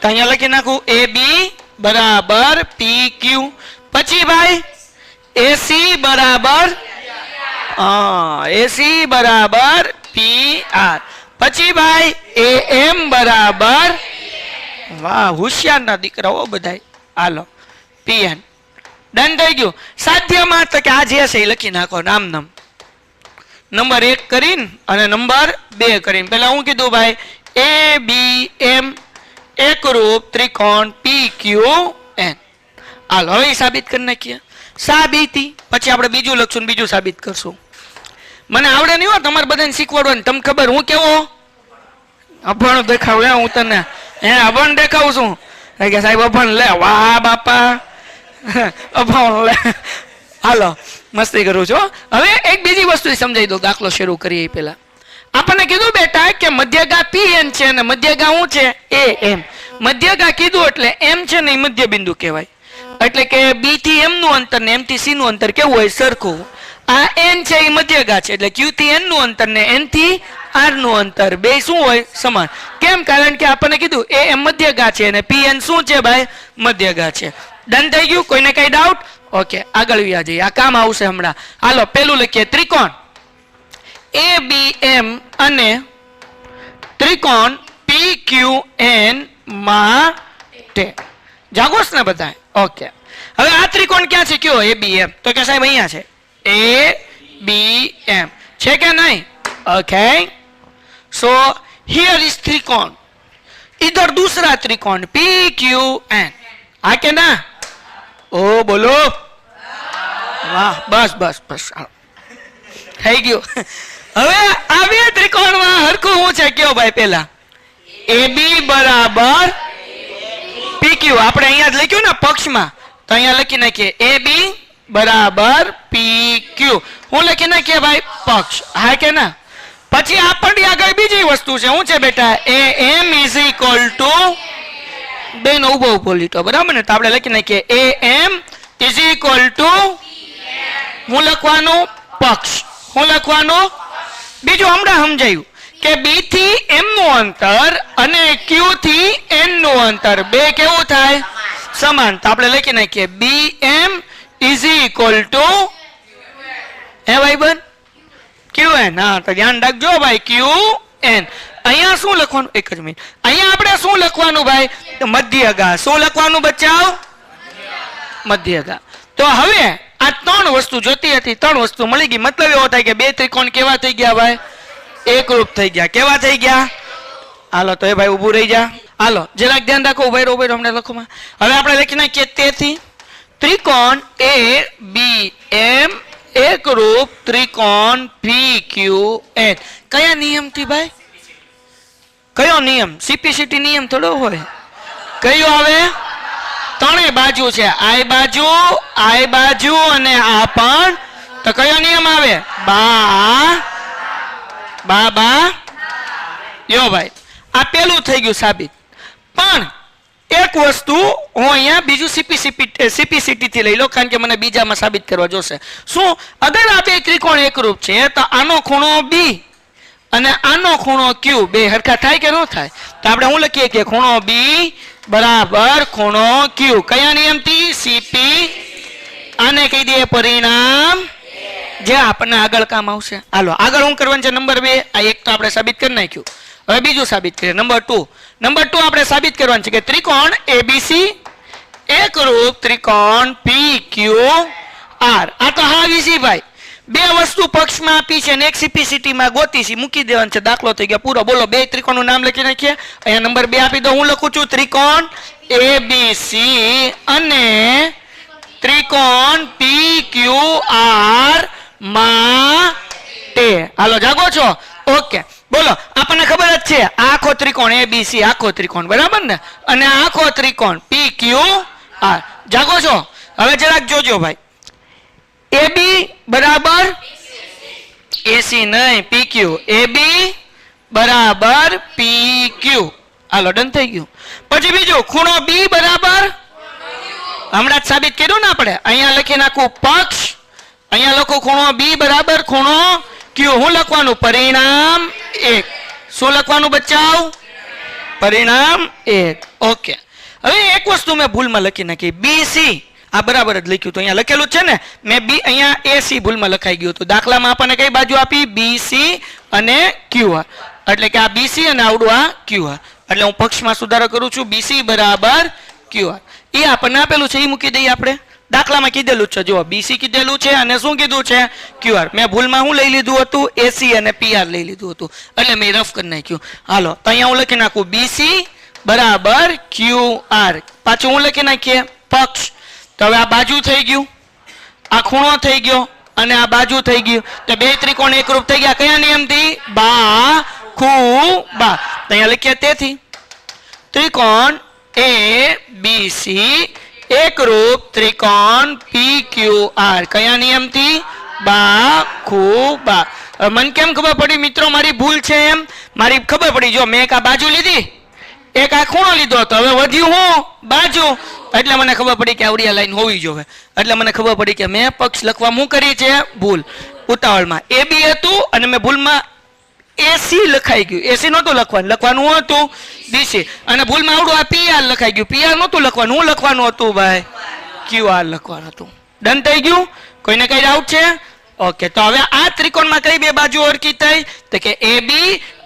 તો અહીંયા લખી નાખું એબી બરાબર પી ક્યુ. પછી ભાઈ એસી બરાબર એસી બરાબર પી આર. પછી ભાઈ એએમ બરાબર, વાહ હોશિયારના દીકરાઓ બધાય. હાલો પીએન. ડન થઈ ગયું. સાધ્યમાં તો કે આ જે છે એ લખી નાખો નામ નામ. નંબર 1 કરીને અને નંબર 2 કરીને. પેલા હું કીધું ભાઈ એ બી એમ એકરૂપ ત્રિકોણ પી ક્યુ એન. હાલો હવે સાબિત કરી નાખીએ. સાબિતી. પછી આપણે બીજું લખશું ને બીજું સાબિત કરશું. મને આવડે નહીં હો તમારે બધાને શીખવાડવાનું. તમને ખબર હું કેવો અભણ દેખાવ? હું તને અભણ દેખાવું છું કે સાહેબ અભણ લે? વાહ બાપા અભણ લે. હાલો મસ્તી કરું છું. હવે એક બીજી વસ્તુ સમજાઈ દો. દાખલો શરૂ કરીએ પેલા આપણને કીધું બેટા કે મધ્યગા પીએન છે અને મધ્યગા શું છે? એએમ. મધ્યગા કીધું એટલે એમ છે ને એ મધ્ય બિંદુ કહેવાય. એટલે કે બી થી એમ નું અંતર ને એમ થી સી નું અંતર કેવું હોય? સરખું. આ એન છે એ મધ્યગા છે એટલે ક્યુ થી એન નું અંતર ને એન થી આર નું અંતર બે શું હોય? સમાન. કેમ? કારણ કે આપણને કીધું એ એમ મધ્યગા છે અને પી એન શું છે ભાઈ? મધ્યગા છે. ડન થઈ ગયું. કોઈને કઈ ડાઉટ? ઓકે આગળ વ્યા જઈએ. આ કામ આવશે હમણાં. હાલો પેલું લખીએ ત્રિકોણ ABM અને ત્રિકોણ PQN માટે. જાગોશ ને બધા? ઓકે. હવે આ ત્રિકોણ ક્યાં છે? કયો ABM? તો કે સાહેબ અહીંયા છે. ABM છે કે નહીં? ઓકે. So here is त्रिकोण, इधर दूसरा त्रिकोण PQN. हाँ के ना? ओ बोलो वाह, बस बस बस થઈ ગયું. હવે આ બે ત્રિકોણમાં હરખું શું છે કયો ભાઈ? પેલા AB બરાબર PQ. આપણે અહીંયા જ લખ્યું ને પક્ષમાં, તો અહીંયા લખી નાખીએ AB બરાબર PQ. હું લખી નાખીએ ભાઈ પક્ષ. હા કે ના? પછી આપણને આગળ બીજી વસ્તુ છે. શું છે બેટા? AM ઇઝ ઇક્વલ ટુ બેનો ઉભો ઉભો લીટો, બરાબર ને? તો આપણે લખી નાખીએ AM ઇઝ ઇક્વલ ટુ, હું લખવાનું પક્ષ. હું લખવાનું બીજું હમણાં સમજાયું કે B થી M નું અંતર અને Q થી N નું અંતર બે કેવું થાય? સમાન. તો આપણે લખી નાખીએ BM ઇઝ ઇક્વલ ટુ, હે ભાઈ બન, QN. હા, તો ધ્યાન રાખજો ભાઈ, QN. અહીંયા શું લખવાનું? એક જ મિનિટ. અહીંયા આપણે શું લખવાનું ભાઈ? મધ્યગા. શું લખવાનું બચ્ચાઓ? મધ્યગા. તો હવે આ ત્રણ વસ્તુ જોતી હતી, ત્રણ વસ્તુ મળી ગઈ. મતલબ એવો થાય કે બે ત્રિકોણ કેવા થઈ ગયા ભાઈ? એકરૂપ થઈ ગયા. કેવા થઈ ગયા? હાલો તો એ ભાઈ ઊભું રહી જા. હાલો જરાક ધ્યાન રાખો. ઉભા રહો હમણાં લખોમાં. હવે આપણે લખી નાખીએ તેથી ત્રિકોણ ABM એકરૂપ ત્રિકોણ PQN. કયા નિયમથી ભાઈ? કયો નિયમ? CPCT નિયમ થોડો હોય. કયો આવે? ત્રણેય બાજુ છે, આ બાજુ અને આ પણ. તો કયો નિયમ આવે? બા. યો ભાઈ, આ પેલું થઈ ગયું સાબિત. પણ એક વસ્તુ હું અહીંયા બીજું CPCT થી લઈ લો, કારણ કે મને બીજામાં સાબિત કરવા જોશે. શું? અગર આ બે ત્રિકોણ એકરૂપ છે તો આનો ખૂણો B અને આનો ખૂણો Q બે હરખા થાય કે ન થાય? તો આપણે શું લખીએ કે ખૂણો B બરાબર ખૂણો Q. કયા નિયમથી? CP. આને કહી દઈએ પરિણામ, જે આપણને આગળ કામ આવશે. હાલો આગળ હું કરવાનું છે? નંબર 2. આ એક તો આપણે સાબિત કરી નાખ્યું. હવે બીજું સાબિત કરીએ. નંબર 2 આપણે સાબિત કરવાનું છે કે ત્રિકોણ ABC એકરૂપ ત્રિકોણ PQR. આ તો હા વિસી ભાઈ, બે વસ્તુ પક્ષમાં આપી છે ને એક CPCT માં ગોતી છે, મૂકી દેવાનું છે. દાખલો થઈ ગયો પૂરો. બોલો બે ત્રિકોણનું નામ લખી નાખીએ. અહીંયા નંબર 2 આપી દો. હું લખું છું ત્રિકોણ ABC અને ત્રિકોણ PQR માટે. હાલો જાગો છો? ઓકે બોલો. આપણને ખબર જ છે આખો ત્રિકોણ ABC, આખો ત્રિકોણ, બરાબર ને? અને આખો ત્રિકોણ PQR. જાગો છો? હવે જરાક જોજો ભાઈ. AB બરાબર AC નહીં, PQ. AB બરાબર PQ. હાલો ડન થઈ ગયું. પછી બીજું ખૂણો B બરાબર, હમણાં જ સાબિત કર્યું ને આપણે. અહીંયા લખી નાખું પક્ષ, અહીંયા લખું ખૂણો B બરાબર ખૂણો Q. હું લખવાનું? પરિણામ 1. શું લખવાનું બચ્ચાઓ? પરિણામ 1. ઓકે. હવે એક વસ્તુ મેં ભૂલમાં લખી નાખી, BC. આ બરાબર જ લખ્યું તો અહીંયા લખેલું છે ને, મેં B અહીંયા AC ભૂલમાં લખાઈ ગયું હતું. દાખલામાં આપણને કઈ બાજુ આપી? BC અને QR. એટલે કે આ BC અને આવડું આ QR. એટલે હું પક્ષમાં સુધારો કરું છું. BC બરાબર QR. એ આપણને આપેલું છે, એ મૂકી દઈએ આપણે. દાખલામાં કીધેલું છે, જો BC કીધેલું છે અને શું કીધું છે? QR. મેં ભૂલમાં હું લઈ લીધું હતું? AC અને PR લઈ લીધું હતું, એટલે મેં રફ કરી નાખ્યું. હાલો તો અહીંયા હું લખી નાખું BC બરાબર QR. પાછું હું લખી નાખીએ પક્ષ. તો હવે આ બાજુ થઈ ગયું, આ ખૂણો થઈ ગયો અને આ બાજુ થઈ ગયું. તો બે ત્રિકોણ એકરૂપ થઈ ગયા. કયા નિયમથી? બા અહીંયા લખીએ તેથી ત્રિકોણ ABC એકરૂપ ત્રિકોણ PQR. કયા નિયમથી? બા. મને કેમ ખબર પડી મિત્રો મારી ભૂલ છે? એમ મારી ખબર પડી. જો મેં એક આ બાજુ લીધી, એક આ ખૂણો લીધો, તો હવે વધ્યું હું બાજુ. એટલે મને ખબર પડી કે આવડી લાઈન હોવી જોઈએ. એટલે મને ખબર પડી કે મેં પક્ષ લખવા શું કરી છે? ભૂલ ઉતાવળમાં. AB હતું અને મેં ભૂલમાં AC લખાઈ ગયું. AC નહોતું લખવાનું હતું BC. અને ભૂલમાં આવડું આ PR લખાઈ ગયું. PR નહોતું લખવાનું. શું લખવાનું હતું ભાઈ? QR લખવાનું હતું. ડન થઈ ગયું? કોઈને કઈ ડાઉટ છે? ઓકે, તો હવે આ ત્રિકોણમાં કઈ બે બાજુ ઓળખી થઈ? તો કે AB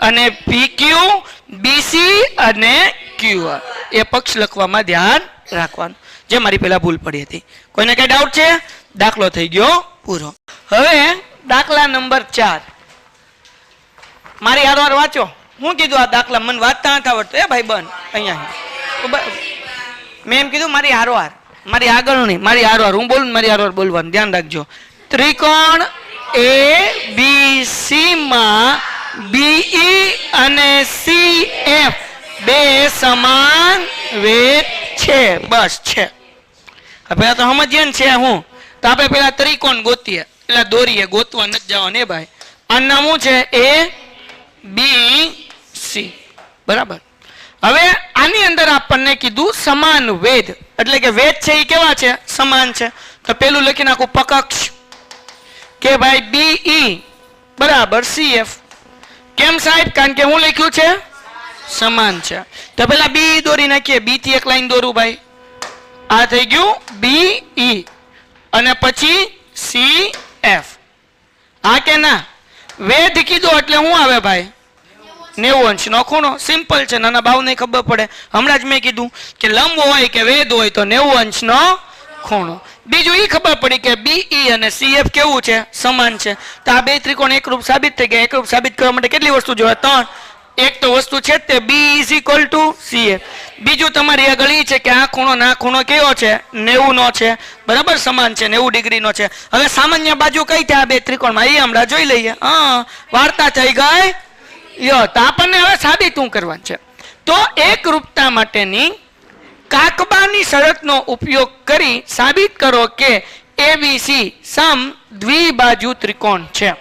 અને PQ, BC અને QR. એ પક્ષ લખવામાં ધ્યાન રાખવાનું, જે મારી પેલા ભૂલ પડી હતી. કોઈને કઈ ડાઉટ છે? દાખલો થઈ ગયો પૂરો. હવે દાખલા નંબર 4 મારી હારવાર વાંચો. હું કીધું આ દાખલા મને વાંચતા નથી આવડતું. ભાઈ બન અહીંયા મેં એમ કીધું મારી હારવાર, મારી આગળ નહીં, મારી હારવાર. હું બોલું મારી હારવાર બોલવાનું ધ્યાન રાખજો. ત્રિકોણ ABC માં BE અને CF બે સમાન વેધ છે. બસ છે. હવે તો સમજીએ ને છે હું. તો આપણે પેલા ત્રિકોણ ગોતીએ, એટલે દોરીએ, ગોતવા નથી જવાનું. ભાઈ આનું નામ શું છે? ABC. બરાબર. હવે આની અંદર આપણને કીધું સમાન વેધ, એટલે કે વેધ છે એ કેવા છે? સમાન છે. તો પેલું લખી નાખું પકક્ષ કે ભાઈ BE બરાબર CF. કેમ સાહેબ? કારણ કે હું લખ્યું છે સમાન છે. તો પેલા BE દોરી નાખીએ. B થી એક લાઈન દોરું ભાઈ. આ થઈ ગયું BE અને પછી CF. હા કે ના? વેધ કીધો એટલે શું આવે ભાઈ? 90 અંશનો ખૂણો. સિમ્પલ છે, નાના ભાવને ખબર પડે. હમણાં જ મેં કીધું કે લંબ હોય કે વેધ હોય તો 90 અંશનો ખૂણો. બીજું એ ખબર પડી કે BE અને CF કેવું છે? સમાન છે. તો આ બે ત્રિકોણ એકરૂપ સાબિત થઈ ગયા. એકરૂપ સાબિત કરવા માટે કેટલી વસ્તુ જોઈએ? 3. એક તો વસ્તુ છે તે BE = CF. બીજું તમારી આગળ એ છે કે આ ખૂણો ના ખૂણો કેવો છે? 90 નો છે. બરાબર, સમાન છે, 90 ડિગ્રીનો છે. હવે સામાન્ય બાજુ કઈ છે આ બે ત્રિકોણમાં? એ હમણાં જોઈ લઈએ. વાર્તા થઈ ગઈ. યો, તો આપણને હવે સાબિત શું કરવાનું છે? તો એકરૂપતા માટેની કાકબાની શરતનો ઉપયોગ કરી સાબિત કરો કે ABC સમ દ્વિબાજુ ત્રિકોણ છે.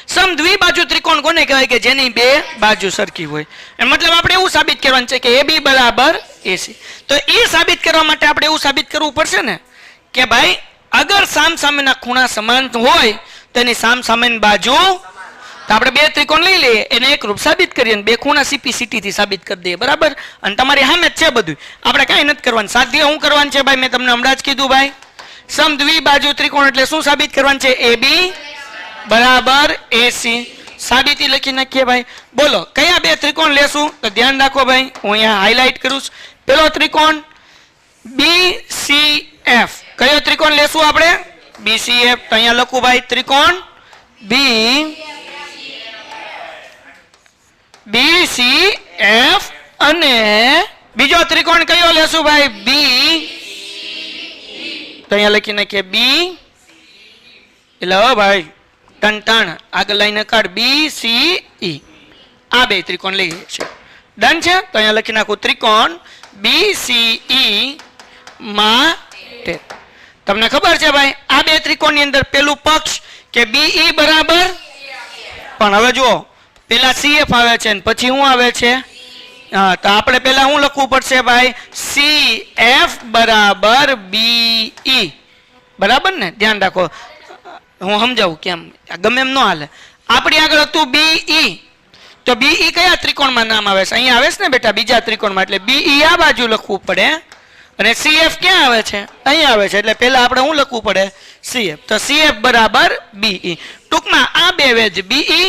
સમ દ્વિબાજુ ત્રિકોણ કોને કહેવાય? કે જેની બે બાજુ સરખી હોય. મતલબ આપણે એવું સાબિત કરવાનું છે કે AB બરાબર AC. તો એ સાબિત કરવા માટે આપણે એવું સાબિત કરવું પડશે ને કે ભાઈ અગર સામસામેના ખૂણા સમાન હોય તો એની સામસામેની બાજુ, તો આપણે બે ત્રિકોણ લઈ લઈએ, એને એકરૂપ સાબિત કરીએ, બે ખૂણા CPCT થી સાબિત કરી દઈએ. બરાબર. અને તમારી સામે જ છે બધું, આપણે કાંઈ નથી કરવાનું. સાધ્ય શું કરવાનું છે ભાઈ? મેં તમને હમણાં જ કીધું ભાઈ, સમ દ્વિબાજુ ત્રિકોણ એટલે શું સાબિત કરવાનું છે? AB બરાબર AC. સાબિતી લખી નાખીએ ભાઈ. બોલો કયા બે ત્રિકોણ લેશું? તો ધ્યાન રાખો ભાઈ, હું અહીંયા હાઇલાઇટ કરું છું. પેલો ત્રિકોણ BCF. કયો ત્રિકોણ લેશું આપણે? BCF. તો અહીંયા લખું ભાઈ ત્રિકોણ BCF. અને બીજો ત્રિકોણ કયો લેશું ભાઈ? B. તો અહીંયા લખી નાખીએ B. એટલે હો ભાઈ ટન આગળ લાઈને કાઢ BCE. આ બે ત્રિકોણ લઈએ છીએ. ડન છે. તો અહીંયા લખી નાખું ત્રિકોણ BCE માટે. તમને ખબર છે ભાઈ આ બે ત્રિકોણની અંદર પેલું પક્ષ કે BE બરાબર, પણ હવે જુઓ પેલા CF આવે છે ને પછી શું આવે છે? હા, તો આપણે પેલા શું લખવું પડશે ભાઈ? CF બરાબર BE. બરાબર ને? ધ્યાન રાખો, હું સમજાવું કેમ, ગમે એમ ન હાલે. આપણી આગળ હતું BE. તો BE કયા ત્રિકોણમાં નામ આવે છે? અહીંયા આવે છે ને બેટા, બીજા ત્રિકોણમાં. એટલે BE આ બાજુ લખવું પડે અને CF ક્યાં આવે છે? અહીંયા આવે છે. એટલે પહેલા આપણે શું લખવું પડે? CF. તો CF બરાબર BE. ટૂંકમાં આ બે વેધ BE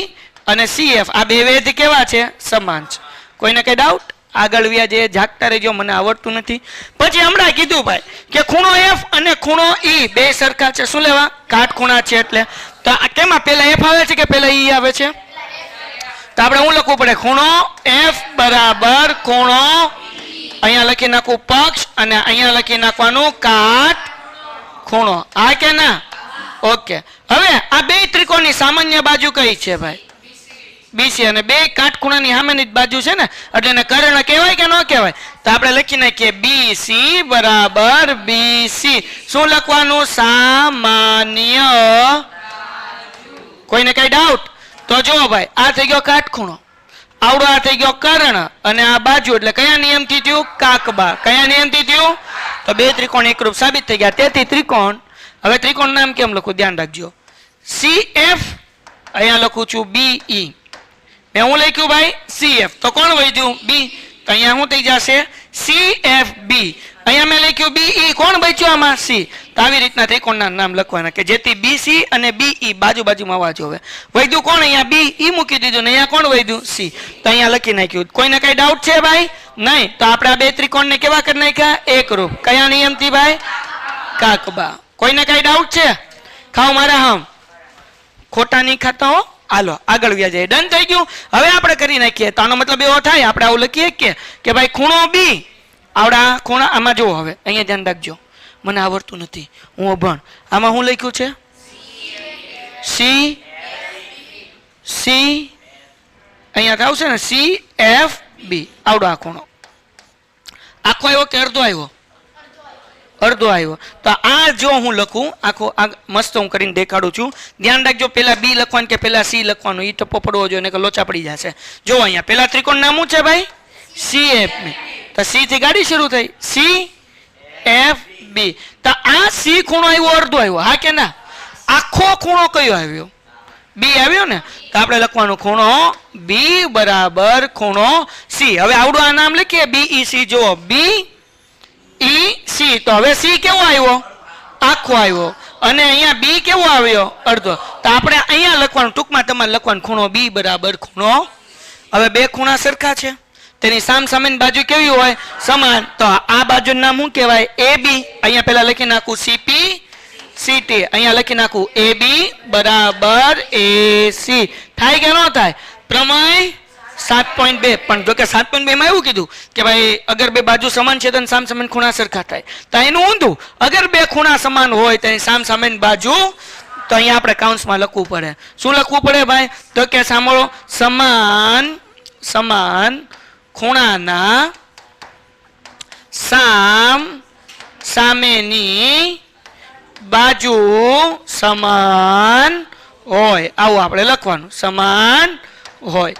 અને CF આ બે વેધ કેવા છે? સમાન છે. કોઈને કઈ ડાઉટ? આગળ વ્યાજે જાગતા રહેજો, મને આવડતું નથી. પછી હમણાં કીધું ભાઈ કે ખૂણો F અને ખૂણો E બે સરખા છે. શું લેવા? કાટખૂણા છે. એટલે તો કેમાં પહેલા F આવે છે કે પહેલા E આવે છે? તો આપણે શું લખવું પડે? ખૂણો F બરાબર ખૂણો, અહીંયા લખી નાખું પક્ષ અને અહીંયા લખી નાખવાનું કાટખૂણો. હા કે ના? ઓકે. હવે આ બે ત્રિકોણની સામાન્ય બાજુ કઈ છે ભાઈ? BC. અને બે કાટખૂણાની સામેની જ બાજુ છે ને, એટલે એને કર્ણ કહેવાય કે ન કહેવાય? તો આપણે લખી નાખીએ BC બરાબર BC. શું લખવાનું? સામાન્ય. કોઈને કઈ ડાઉટ? તો જો ભાઈ આ થઈ ગયો કાટખૂણો, આવડો આ થઈ ગયો કર્ણ, અને આ બાજુ એટલે કયા નિયમથી થયું? કાકબા. કયા નિયમથી થયું? તો બે ત્રિકોણ એકરૂપ સાબિત થઈ ગયા. તેથી ત્રિકોણ, હવે ત્રિકોણ નામ કેમ લખું? ધ્યાન રાખજો. CF અહીંયા લખું છું BE. મેં હું લખ્યું ભાઈ CF. તો કોણ વધ્યું? B. તો અહીંયા શું થઈ જશે? CFB. અહીંયા મેં લખ્યું BE, કોણ બચ્યું આમાં? C. તો આવી રીતના ત્રિકોણના નામ લખવાના કે જેથી BC અને BE બાજુ બાજુમાં આવવા જોવે. વૈધું કોણ? અહીંયા BE મૂકી દીધું ને અહીંયા કોણ વૈધું? C. તો અહીંયા લખી નાખ્યું. કોઈને કઈ ડાઉટ છે ભાઈ? નહીં. તો આપણે આ બે ત્રિકોણને કેવા કરી નાખ્યા? એકરૂપ. કયા નિયમથી ભાઈ? કાકબા. કોઈને કઈ ડાઉટ છે? ખાઓ મારા હમ, ખોટા નહીં ખાતા હો. હાલો આગળ વ્યા જાય. ડન થઈ ગયું. હવે આપણે કરી નાખીએ. તો આનો મતલબ એવો થાય, આપણે આવું લખીએ કે ભાઈ ખૂણો B, આવડા ખૂણા આમાં જુઓ. હવે અહીંયા ધ્યાન રાખજો, મને આવડતું નથી, હું અભણ. આમાં શું લખ્યું છે? C C, અહીંયા આવશે ને CFB. આવડો આ ખૂણો આખો આવ્યો કે અડધો આવ્યો? અડધો આવ્યો. તો આ જો હું લખું આખો, આ મસ્ત હું કરીને દેખાડું છું. ધ્યાન રાખજો, પેલા B લખવાનું કે પેલા C લખવાનું, એ ટપ્પો પડવો જોઈએ, કે લોચા પડી જશે. જો અહીંયા પેલા ત્રિકોણ નામ શું છે ભાઈ? CFB. તો C થી ગાડી શરૂ થઈ, CFB. તો આ C ખૂણો આવ્યો અડધો આવ્યો, હા કે ના? આખો ખૂણો કયો આવ્યો? B આવ્યો ને. તો આપણે લખવાનું ખૂણો B બરાબર ખૂણો C. હવે આવડું આ નામ લખીએ BEC. જો BEC. તો હવે C કેવો આવ્યો? આખો આવ્યો. અને અહીંયા B કેવો આવ્યો? અડધો. તો આપણે અહીંયા લખવાનું, ટૂંકમાં તમારે લખવાનું ખૂણો B બરાબર ખૂણો. હવે બે ખૂણા સરખા છે, તેની સામસામેની બાજુ કેવી હોય? સમાન. તો આ બાજુનું નામ શું કહેવાય? AB. અહીંયા પેલા લખી નાખું CP CT. અહીંયા લખી નાખું AB બરાબર AC. થાય કે ન થાય? પ્રમેય 7.2. પણ જો કે 7.2 માં એવું કીધું કે ભાઈ અગર બે બાજુ સમાન છે તો સામસામેના ખૂણા સરખા થાય. તો એનું ઊંધું, અગર બે ખૂણા સમાન હોય તો સામસામેની બાજુ, તો અહીંયા આપણે કાઉન્સમાં લખવું પડે. શું લખવું પડે ભાઈ? તો કે સાંભળો, સમાન ખૂણાના સામેની બાજુ સમાન હોય, આવું આપણે લખવાનું, સમાન હોય.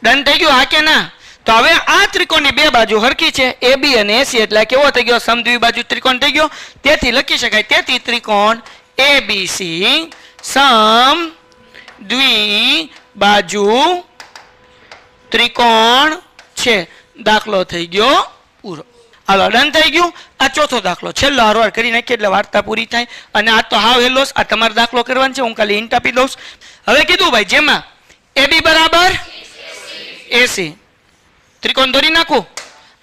ડન થઈ ગયું, હા કે ના? તો હવે આ ત્રિકોણની બે બાજુ હરખી છે, AB અને AC, એટલે કેવો થઈ ગયો? સમદ્વિબાજુ ત્રિકોણ થઈ ગયો. તેથી લખી શકાય, તેથી ત્રિકોણ ABC સમદ્વિબાજુ ત્રિકોણ છે. દાખલો થઈ ગયો પૂરો. હાલો ડન થઈ ગયું. આ ચોથો દાખલો, છેલ્લો હારવાર કરી નાખીએ એટલે વાર્તા પૂરી થાય. અને આ તો હાવ હેલો, આ તમારે દાખલો કરવાનો છે, હું ખાલી હિન્ટ આપી દઉં. હવે કીધું ભાઈ, જેમાં AB બરાબર AC, ત્રિકોણ દોરી નાખું.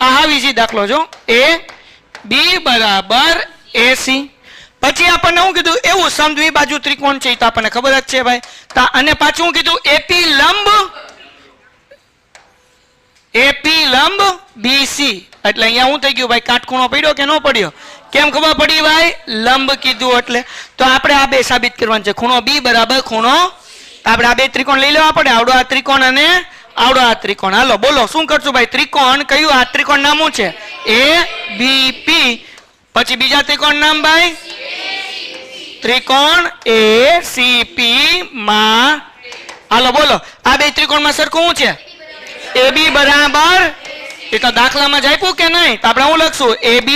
આ હાવ ઈઝી દાખલો જો, AB બરાબર AC. પછી આપણને શું કીધું? એવું સમદ્વિબાજુ ત્રિકોણ છે, તો આપણને ખબર જ છે ભાઈ. અને પાછું શું કીધું? AP લંબ BC. એટલે અહીંયા શું થઈ ગયું ભાઈ? કાટખૂણો પડ્યો કે ન પડ્યો? કેમ ખબર પડી ભાઈ? લંબ કીધું એટલે. તો આપણે આ બે સાબિત કરવાનું છે, ખૂણો B બરાબર ખૂણો. આપણે આ બે ત્રિકોણ લઈ લેવા પડે, આવડો આ ત્રિકોણ અને આવડો આ ત્રિકોણ. હાલો બોલો શું કરશું ભાઈ? ત્રિકોણ કયું? આ ત્રિકોણ નામ શું છે? ABP. પછી બીજા ત્રિકોણ નામ ભાઈ? ત્રિકોણ ACP માં. હાલો બોલો, આ બે ત્રિકોણમાં સરખું શું છે? AB બરાબર, એ તો દાખલામાં જ આપ્યું કે નહીં? તો આપણે શું લખશું? AB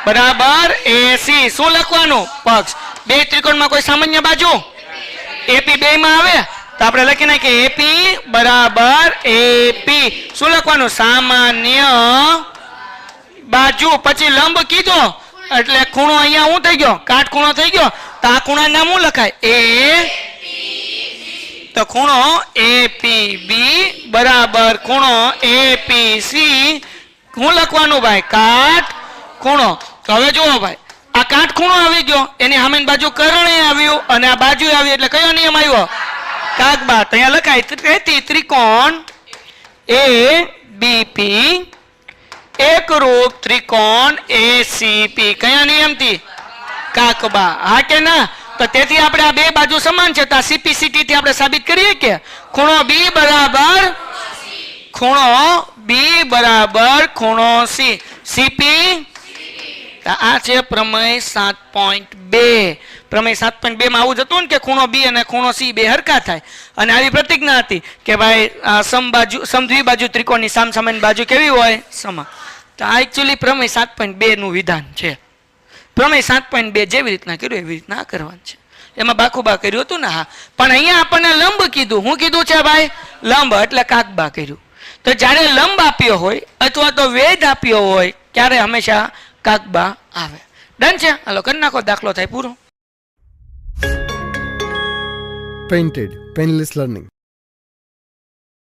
બરાબર AC. શું લખવાનું? પક્ષ. બે ત્રિકોણમાં કોઈ સામાન્ય બાજુ? AP બે માં આવે, તો આપણે લખી નાખીએ AP બરાબર AP. શું લખવાનું? સામાન્ય બાજુ. પછી લંબ કીધો એટલે ખૂણો અહીંયા શું થઈ ગયો? કાટખૂણો થઈ ગયો. તો આ ખૂણા નામ શું લખાય? તો ખૂણો APB બરાબર ખૂણો APC. શું લખવાનું ભાઈ? કાટખૂણો. તો હવે જુઓ ભાઈ, આ કાટખૂણો આવી ગયો, એની સામેની બાજુ કર્ણ આવ્યું અને આ બાજુ આવી, એટલે કયો નિયમ આવ્યો? કાકબા. તો અહીંયા લખાય, તેથી ત્રિકોણ ABP એકરૂપ ત્રિકોણ ACP. કયા નિયમથી? કાકબા. હા કે ના? તો તેથી આપણે આ બે બાજુ સમાન છે, તો CPCT થી આપણે સાબિત કરીએ કે ખૂણો B બરાબર ખૂણો C. CP. આ છે પ્રમેય 7.2. પ્રમેય 7.2 માં આવું જ હતું ને કે ખૂણો B અને ખૂણો C બે હરખા થાય. અને આવી પ્રતિજ્ઞા હતી કે ભાઈ સમદ્વિબાજુ ત્રિકોણની સામસામેની બાજુ કેવી હોય? સમાન. તો આ એકચ્યુઅલી પ્રમેય 7.2 નું વિધાન છે. પ્રમેય 7.2 જેવી રીતના કર્યું એવી રીતના કરવાનું છે. એમાં બાખુબા કર્યું હતું ને? હા. પણ અહીંયા આપણને લંબ કીધું. શું કીધું છે ભાઈ? લંબ. એટલે કાકબા કર્યું. તો જ્યારે લંબ આપ્યો હોય અથવા તો વેધ આપ્યો હોય ત્યારે હંમેશા કાગબા આવે. ડન છે? હાલો કરી નાખો, દાખલો થાય પૂરો. Painted. Painless learning.